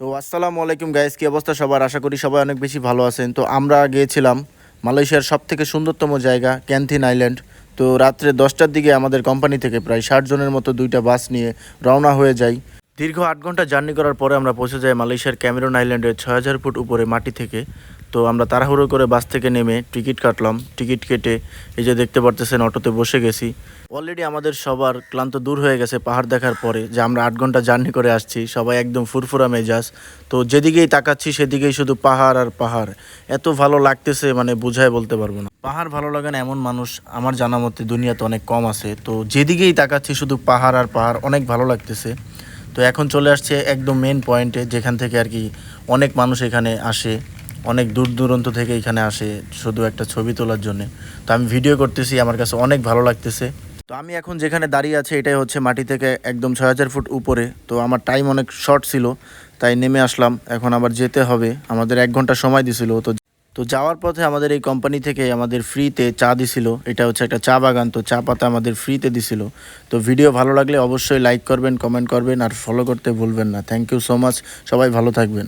তো আসসালামু আলাইকুম গাইস, কি অবস্থা সবার? আশা করি সবাই অনেক বেশি ভালো আছেন। তো আমরা গিয়েছিলাম মালয়েশিয়ার সবথেকে সুন্দরতম জায়গা ক্যান্থিন আইল্যান্ড। তো রাত্রে 10টার দিকে আমাদের কোম্পানি থেকে প্রায় 60 জনের মতো দুইটা বাস নিয়ে রওনা হয়ে যাই। দীর্ঘ 8 ঘন্টা জার্নি করার পরে আমরা পৌঁছে যাই মালয়েশিয়ার ক্যামেরন আইল্যান্ডের 6000 ফুট উপরে মাটি থেকে। তো আমরা তাড়াহুড়ো করে বাস থেকে নেমে টিকিট কাটলাম। টিকিট কেটে এই যে দেখতে পারতেছেন অটোতে বসে গেছি। অলরেডি আমাদের সবার ক্লান্ত দূর হয়ে গেছে পাহাড় দেখার পরে, যে আমরা 8 ঘন্টা জার্নি করে আসছি। সবাই একদম ফুরফুরা মেজাজ। তো যেদিকেই তাকাচ্ছি সেদিকেই শুধু পাহাড় আর পাহাড়। এত ভালো লাগতেছে, মানে বুঝায় বলতে পারবো না। পাহাড় ভালো লাগে না এমন মানুষ আমার জানা মতে দুনিয়াতে অনেক কম আছে। তো যেদিকেই তাকাচ্ছি শুধু পাহাড় আর পাহাড়, অনেক ভালো লাগতেছে। তো এখন চলে আসছে একদম মেন পয়েন্টে, যেখান থেকে আর কি অনেক মানুষ এখানে আসে, অনেক দূর দূরান্ত থেকে এখানে আসে শুধু একটা ছবি তোলার জন্য। তো আমি ভিডিও করতেছি, আমার কাছে অনেক ভালো লাগতেছে। তো আমি এখন যেখানে দাঁড়িয়ে আছি এটাই হচ্ছে মাটি থেকে একদম 6000 ফুট উপরে। তো আমার টাইম অনেক শর্ট ছিল, তাই নেমে আসলাম। এখন আবার যেতে হবে, আমাদের 1 ঘন্টা সময় দিছিল। তো যাওয়ার পথে আমাদের এই কোম্পানি থেকে আমাদের ফ্রিতে চা দিছিল। এটা হচ্ছে একটা চা বাগান, তো চা পাতা আমাদের ফ্রিতে দিছিল। তো ভিডিও ভালো লাগলে অবশ্যই লাইক করবেন, কমেন্ট করবেন আর ফলো করতে ভুলবেন না। থ্যাংক ইউ সো মাচ, সবাই ভালো থাকবেন।